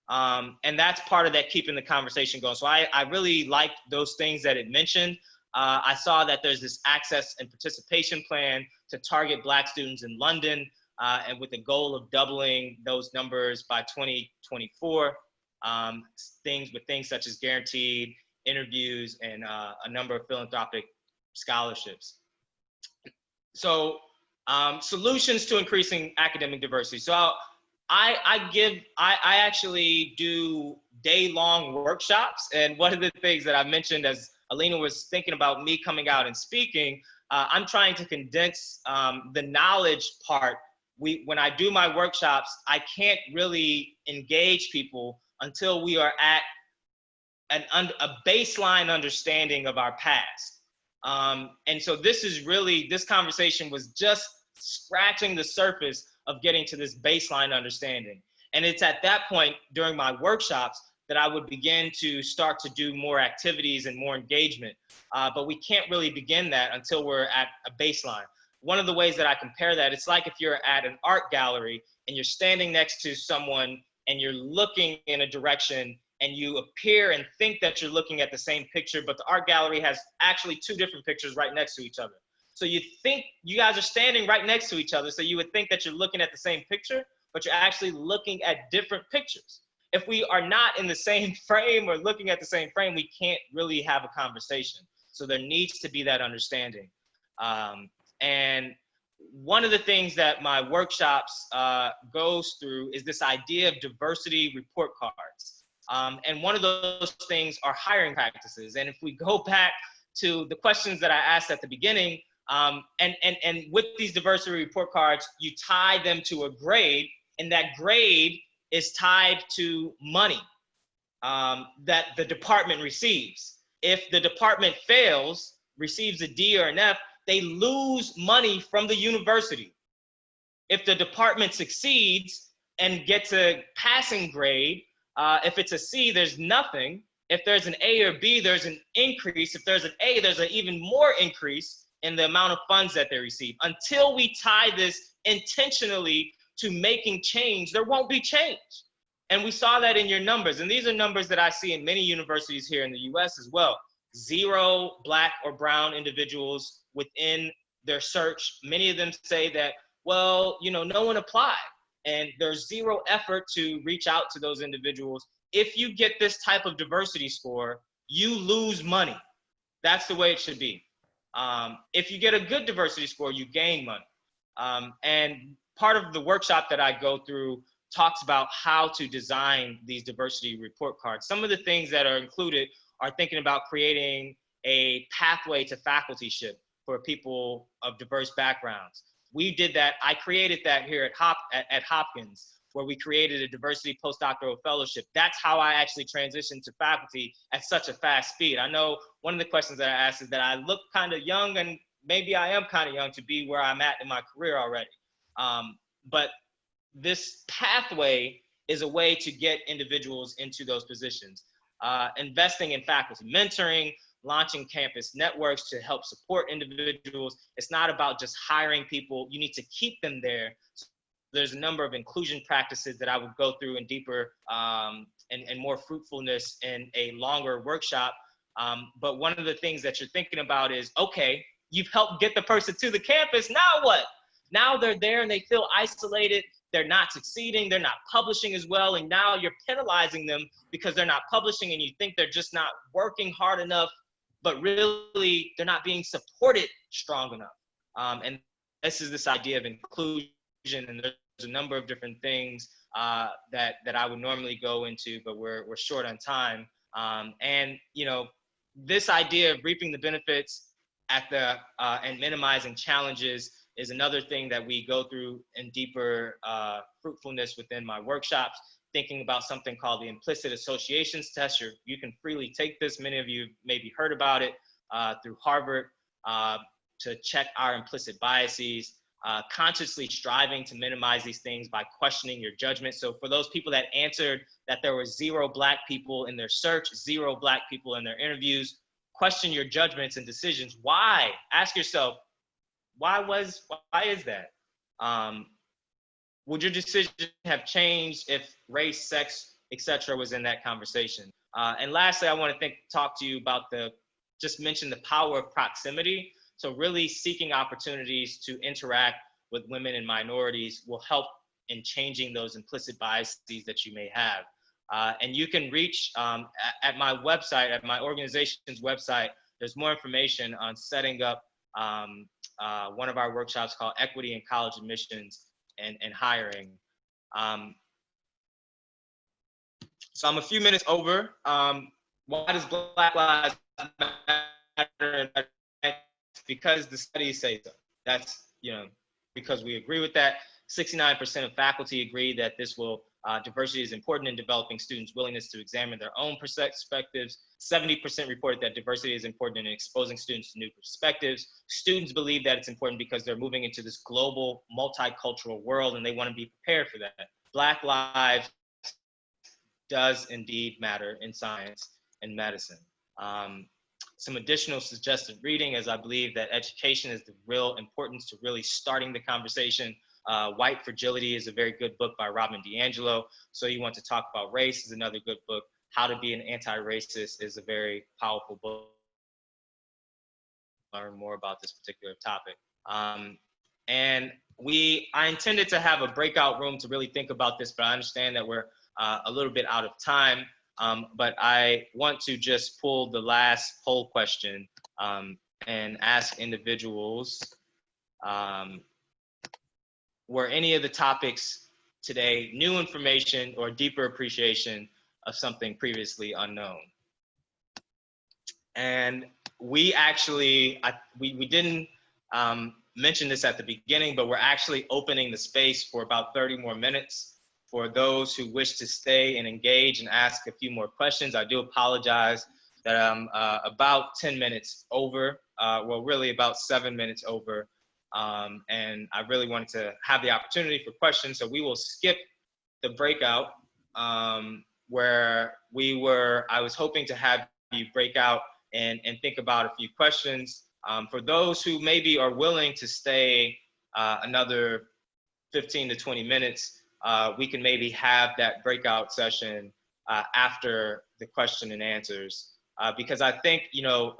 And that's part of that, keeping the conversation going. So I really liked those things that it mentioned. I saw that there's this access and participation plan to target Black students in London, and with the goal of doubling those numbers by 2024. Things such as guaranteed interviews and a number of philanthropic scholarships. So solutions to increasing academic diversity. So I actually do day-long workshops, and one of the things that I mentioned as Alina was thinking about me coming out and speaking, I'm trying to condense the knowledge part. When I do my workshops, I can't really engage people until we are at a baseline understanding of our past. And so this conversation was just scratching the surface of getting to this baseline understanding. And it's at that point during my workshops that I would begin to start to do more activities and more engagement. But we can't really begin that until we're at a baseline. One of the ways that I compare that, it's like if you're at an art gallery and you're standing next to someone and you're looking in a direction and you appear and think that you're looking at the same picture, but the art gallery has actually two different pictures right next to each other. So you think you guys are standing right next to each other, so you would think that you're looking at the same picture, but you're actually looking at different pictures. If we are not in the same frame or looking at the same frame, we can't really have a conversation. So there needs to be that understanding. And one of the things that my workshops goes through is this idea of diversity report cards. And one of those things are hiring practices. And if we go back to the questions that I asked at the beginning, and with these diversity report cards, you tie them to a grade, and that grade is tied to money that the department receives. If the department fails, receives a D or an F, they lose money from the university. If the department succeeds and gets a passing grade, if it's a C, there's nothing. If there's an A or B, there's an increase. If there's an A, there's an even more increase in the amount of funds that they receive. Until we tie this intentionally to making change, there won't be change. And we saw that in your numbers. And these are numbers that I see in many universities here in the US as well. 0 Black or brown individuals within their search. Many of them say that, well, no one applied. And there's 0 effort to reach out to those individuals. If you get this type of diversity score, you lose money. That's the way it should be. If you get a good diversity score, you gain money. And part of the workshop that I go through talks about how to design these diversity report cards. Some of the things that are included are thinking about creating a pathway to facultyship for people of diverse backgrounds. We did that. I created that here at Hopkins, where we created a diversity postdoctoral fellowship. That's how I actually transitioned to faculty at such a fast speed. I know one of the questions that I asked is that I look kind of young, and maybe I am kind of young to be where I'm at in my career already. But this pathway is a way to get individuals into those positions. Investing in faculty mentoring, launching campus networks to help support individuals. It's not about just hiring people. You need to keep them there. So there's a number of inclusion practices that I would go through in deeper and more fruitfulness in a longer workshop. But one of the things that you're thinking about is, okay, you've helped get the person to the campus, now what? Now they're there and they feel isolated. They're not succeeding, they're not publishing as well, and now you're penalizing them because they're not publishing, and you think they're just not working hard enough, but really they're not being supported strong enough. And this is this idea of inclusion, and there's a number of different things that I would normally go into, but we're short on time. And this idea of reaping the benefits and minimizing challenges is another thing that we go through in deeper fruitfulness within my workshops, thinking about something called the implicit associations test. You can freely take this. Many of you maybe heard about it through Harvard to check our implicit biases, consciously striving to minimize these things by questioning your judgment. So for those people that answered that there were 0 Black people in their search, 0 Black people in their interviews, question your judgments and decisions. Why? Ask yourself, why is that? Would your decision have changed if race, sex, etc. was in that conversation? And lastly, I want to talk to you about just mention the power of proximity. So really seeking opportunities to interact with women and minorities will help in changing those implicit biases that you may have. And you can reach at my website, at my organization's website, there's more information on setting up one of our workshops called Equity in College Admissions and Hiring. So I'm a few minutes over. Why does Black Lives Matter? Because the studies say so. That's, because we agree with that. 69% of faculty agree that diversity is important in developing students' willingness to examine their own perspectives. 70% reported that diversity is important in exposing students to new perspectives. Students believe that it's important because they're moving into this global, multicultural world and they want to be prepared for that. Black lives does indeed matter in science and medicine. Some additional suggested reading, as I believe that education is the real importance to really starting the conversation. White Fragility is a very good book by Robin DiAngelo. So You Want to Talk About Race is another good book. How to Be an Anti-Racist is a very powerful book. Learn more about this particular topic. And I intended to have a breakout room to really think about this, but I understand that we're a little bit out of time. But I want to just pull the last poll question and ask individuals, were any of the topics today new information or deeper appreciation of something previously unknown? And we actually, we didn't mention this at the beginning, but we're actually opening the space for about 30 more minutes for those who wish to stay and engage and ask a few more questions. I do apologize that I'm about 10 minutes over, well, really about 7 minutes over. And I really wanted to have the opportunity for questions. So we will skip the breakout where I was hoping to have you break out and think about a few questions. For those who maybe are willing to stay another 15 to 20 minutes, we can maybe have that breakout session after the question and answers. Because I think,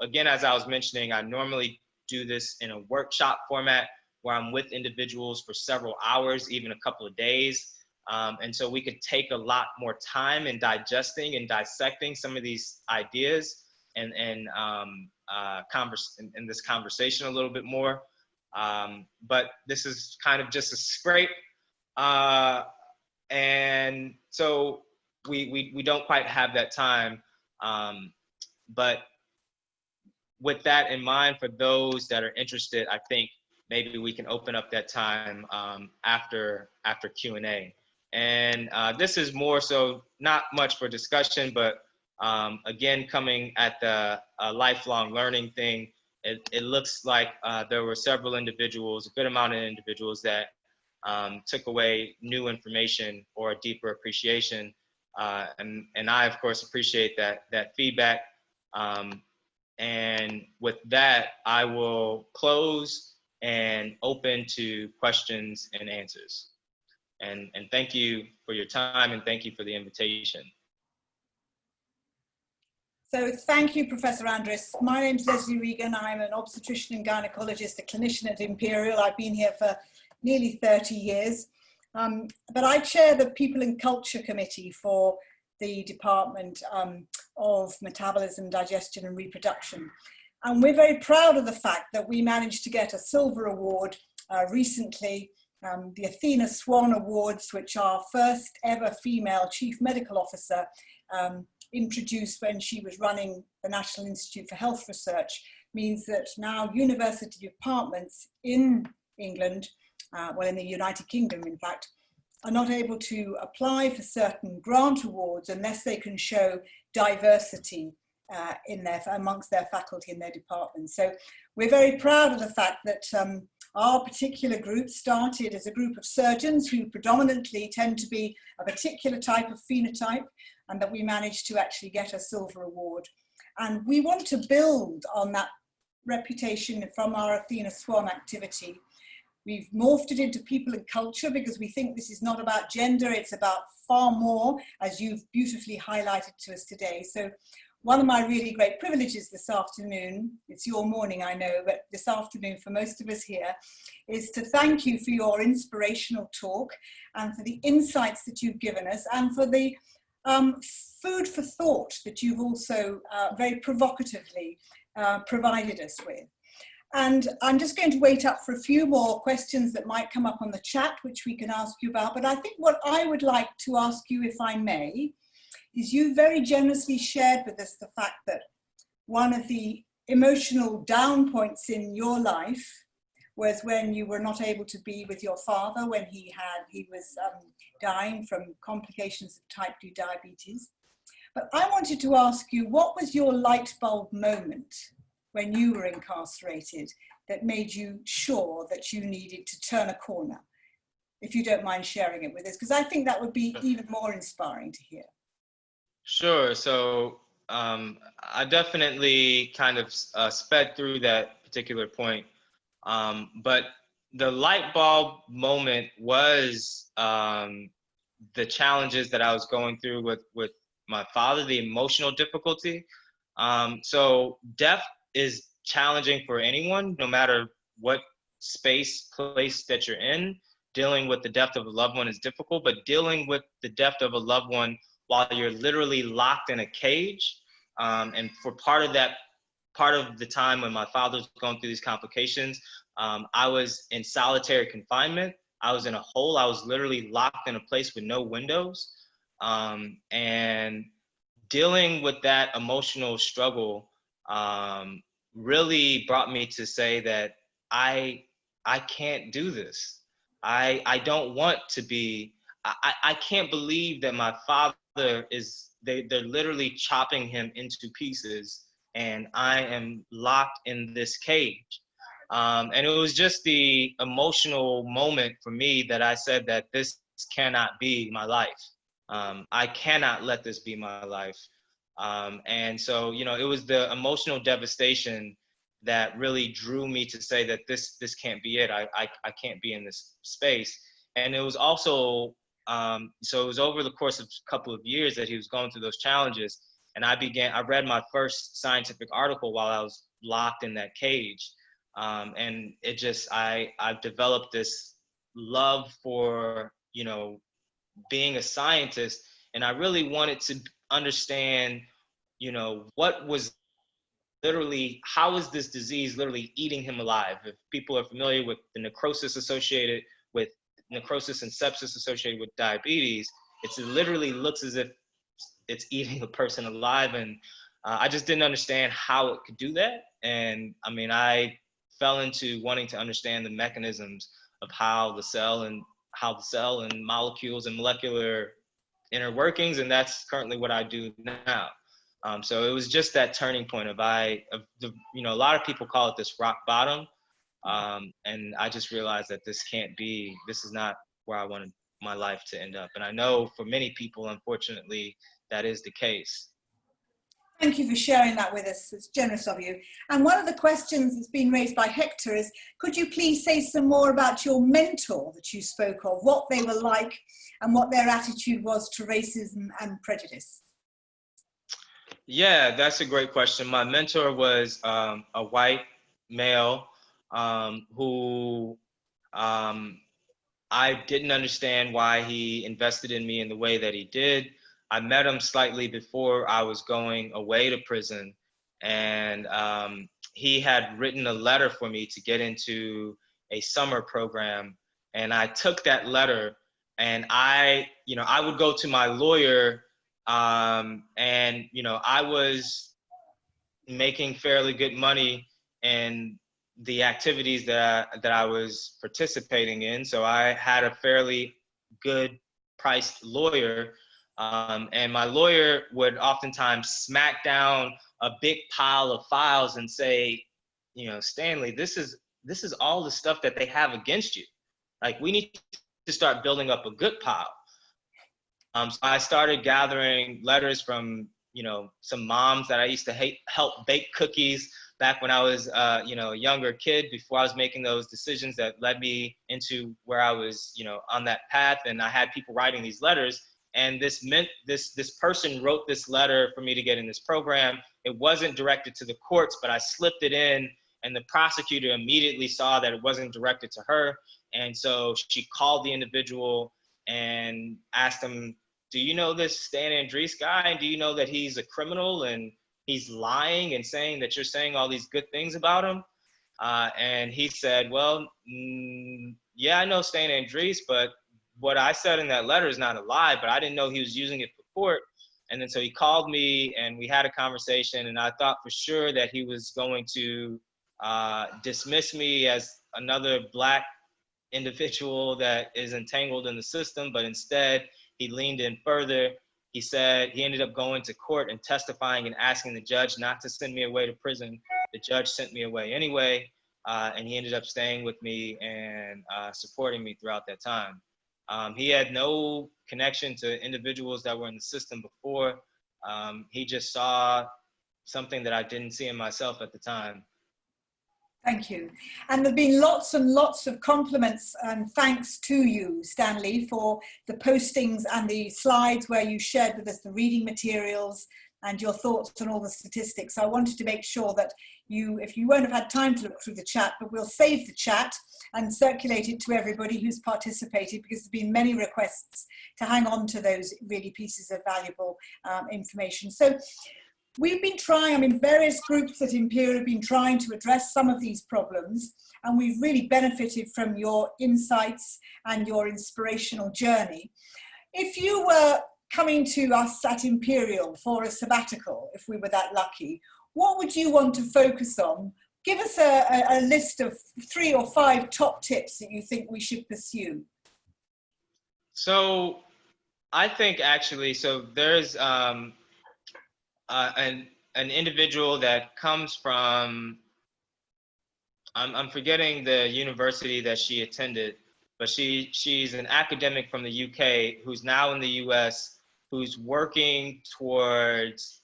again, as I was mentioning, I normally do this in a workshop format where I'm with individuals for several hours, even a couple of days. And so we could take a lot more time in digesting and dissecting some of these ideas and this conversation a little bit more. But this is kind of just a scrape. And so we don't quite have that time. But with that in mind, for those that are interested, I think maybe we can open up that time after Q&A. And this is more so not much for discussion, but again, coming at the lifelong learning thing, it looks like there were several individuals, a good amount of individuals that took away new information or a deeper appreciation. And I, of course, appreciate that feedback. And with that, I will close and open to questions and answers. And thank you for your time and thank you for the invitation. So thank you, Professor Andrisse. My name's Leslie Regan. I'm an obstetrician and gynecologist, a clinician at Imperial. I've been here for nearly 30 years. But I chair the People and Culture Committee for the Department of Metabolism, Digestion and Reproduction. And we're very proud of the fact that we managed to get a silver award recently the Athena Swan Awards, which our first ever female chief medical officer introduced when she was running the National Institute for Health Research, means that now university departments in England, well, in the United Kingdom, in fact, are not able to apply for certain grant awards unless they can show diversity amongst their faculty in their department. So we're very proud of the fact that our particular group started as a group of surgeons who predominantly tend to be a particular type of phenotype, and that we managed to actually get a silver award. And we want to build on that reputation from our Athena Swan activity. We've morphed it into people and culture because we think this is not about gender, it's about far more, as you've beautifully highlighted to us today. So one of my really great privileges this afternoon, it's your morning I know, but this afternoon for most of us here, is to thank you for your inspirational talk and for the insights that you've given us and for the food for thought that you've also very provocatively provided us with. And I'm just going to wait up for a few more questions that might come up on the chat, which we can ask you about. But I think what I would like to ask you, if I may, is you very generously shared with us the fact that one of the emotional down points in your life was when you were not able to be with your father when he was dying from complications of type 2 diabetes. But I wanted to ask you, what was your light bulb moment when you were incarcerated that made you sure that you needed to turn a corner? If you don't mind sharing it with us, because I think that would be even more inspiring to hear. Sure. So I definitely kind of sped through that particular point. But the light bulb moment was the challenges that I was going through with my father, the emotional difficulty. So death is challenging for anyone, no matter what place that you're in. Dealing with the death of a loved one is difficult, but dealing with the death of a loved one while you're literally locked in a cage, and for part of the time when my father was going through these complications, I was in solitary confinement. I was in a hole. I was literally locked in a place with no windows, and dealing with that emotional struggle really brought me to say that I can't do this. I don't want to be. I can't believe that my father they're literally chopping him into pieces, and I am locked in this cage. And it was just the emotional moment for me that I said that this cannot be my life. I cannot let this be my life. And so, it was the emotional devastation that really drew me to say that this can't be it. I can't be in this space. And it was also, so it was over the course of a couple of years that he was going through those challenges. And I read my first scientific article while I was locked in that cage. And it just, I've developed this love for, being a scientist. And I really wanted to understand, what was literally, how is this disease literally eating him alive? If people are familiar with the necrosis associated with necrosis and sepsis associated with diabetes, it literally looks as if it's eating a person alive. And I just didn't understand how it could do that. And I fell into wanting to understand the mechanisms of how the cell and molecules and molecular inner workings. And that's currently what I do now. So it was just that turning point a lot of people call it this rock bottom. And I just realized that this is not where I wanted my life to end up. And I know for many people, unfortunately, that is the case. Thank you for sharing that with us. It's generous of you. And one of the questions that's been raised by Hector is, could you please say some more about your mentor that you spoke of, what they were like and what their attitude was to racism and prejudice? Yeah, that's a great question. My mentor was a white male who I didn't understand why he invested in me in the way that he did. I met him slightly before I was going away to prison, and he had written a letter for me to get into a summer program. And I took that letter, and I would go to my lawyer, and I was making fairly good money in the activities that I was participating in. So I had a fairly good priced lawyer, and my lawyer would oftentimes smack down a big pile of files and say, Stanley, this is all the stuff that they have against you. Like, we need to start building up a good pile. So I started gathering letters from, some moms that I used to help bake cookies back when I was, a younger kid, before I was making those decisions that led me into where I was, on that path. And I had people writing these letters, and this person wrote this letter for me to get in this program. It wasn't directed to the courts, but I slipped it in, and the prosecutor immediately saw that it wasn't directed to her. And so she called the individual and asked him, do you know this Stanley Andrisse guy? And do you know that he's a criminal and he's lying and saying that you're saying all these good things about him? And he said, well, yeah, I know Stanley Andrisse, but what I said in that letter is not a lie, but I didn't know he was using it for court. And then so he called me, and we had a conversation, and I thought for sure that he was going to dismiss me as another Black individual that is entangled in the system, but instead he leaned in further. He said he ended up going to court and testifying and asking the judge not to send me away to prison. The judge sent me away anyway, and he ended up staying with me and supporting me throughout that time. He had no connection to individuals that were in the system before. He just saw something that I didn't see in myself at the time. Thank you. And there have been lots and lots of compliments and thanks to you, Stanley, for the postings and the slides where you shared with us the reading materials and your thoughts on all the statistics. I wanted to make sure that if you won't have had time to look through the chat, but we'll save the chat and circulate it to everybody who's participated, because there's been many requests to hang on to those really pieces of valuable information. So we've been trying, various groups at Imperial have been trying to address some of these problems, and we've really benefited from your insights and your inspirational journey. If you were coming to us at Imperial for a sabbatical, if we were that lucky, what would you want to focus on? Give us a list of 3 or 5 top tips that you think we should pursue. So I think actually, so there's an individual that comes from, I'm forgetting the university that she attended, but she's an academic from the UK who's now in the US, who's working towards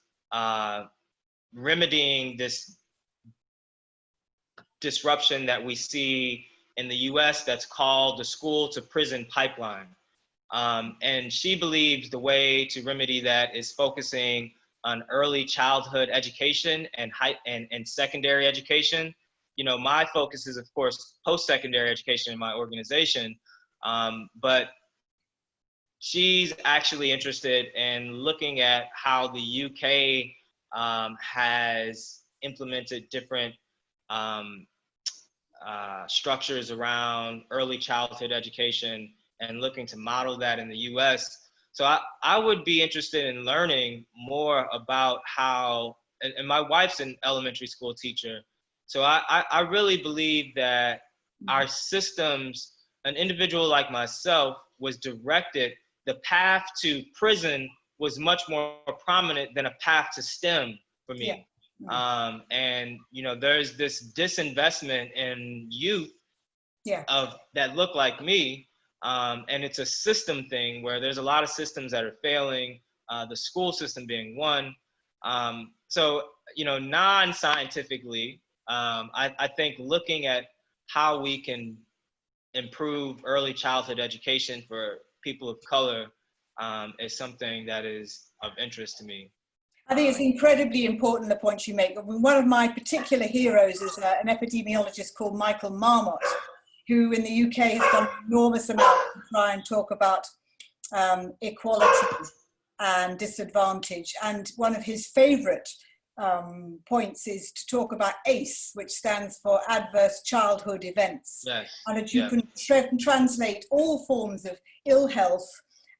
remedying this disruption that we see in the US that's called the school to prison pipeline. And she believes the way to remedy that is focusing on early childhood education and secondary education. My focus is, of course, post-secondary education in my organization, but she's actually interested in looking at how the UK has implemented different structures around early childhood education and looking to model that in the US. So I would be interested in learning more about how, and my wife's an elementary school teacher, so I really believe that our systems, an individual like myself was directed, the path to prison was much more prominent than a path to STEM for me. Yeah. And there's this disinvestment in youth that look like me. And it's a system thing where there's a lot of systems that are failing, the school system being one. So, non-scientifically, I think looking at how we can improve early childhood education for people of color is something that is of interest to me. I think it's incredibly important, the points you make. One of my particular heroes is an epidemiologist called Michael Marmot, who in the UK has done an enormous amount to try and talk about equality and disadvantage. And one of his favorite points is to talk about ACE, which stands for Adverse Childhood Events. Yes. And that you can translate all forms of ill health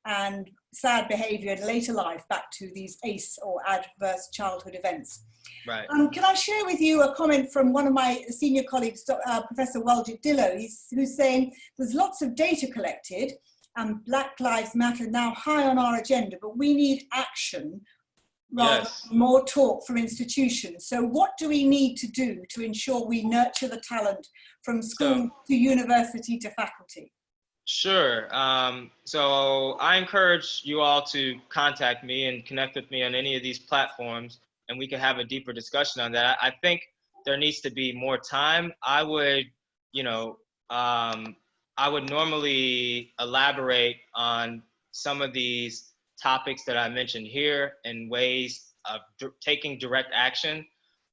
and sad behavior in later life back to these ACE or Adverse Childhood Events. Right. Can I share with you a comment from one of my senior colleagues, Professor Waljit Dillo, who's saying there's lots of data collected and Black Lives Matter now high on our agenda, but we need action rather than more talk from institutions. So what do we need to do to ensure we nurture the talent from school to university to faculty? Sure. So I encourage you all to contact me and connect with me on any of these platforms, and we can have a deeper discussion on that. I think there needs to be more time. I would, I would normally elaborate on some of these topics that I mentioned here in ways of taking direct action.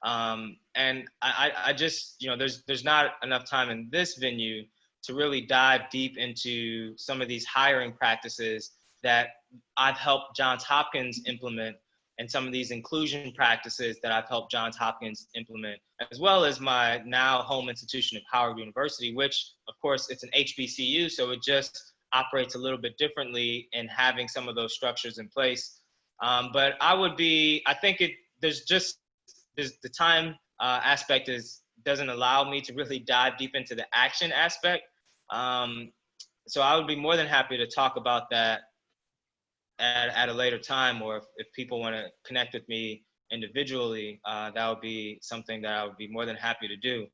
And I just, there's not enough time in this venue to really dive deep into some of these hiring practices that I've helped Johns Hopkins implement, and some of these inclusion practices that I've helped Johns Hopkins implement, as well as my now home institution of Howard University, which of course it's an HBCU, so it just operates a little bit differently in having some of those structures in place. But I think there's the time aspect doesn't allow me to really dive deep into the action aspect. So I would be more than happy to talk about that at a later time, or if people want to connect with me individually, that would be something that I would be more than happy to do.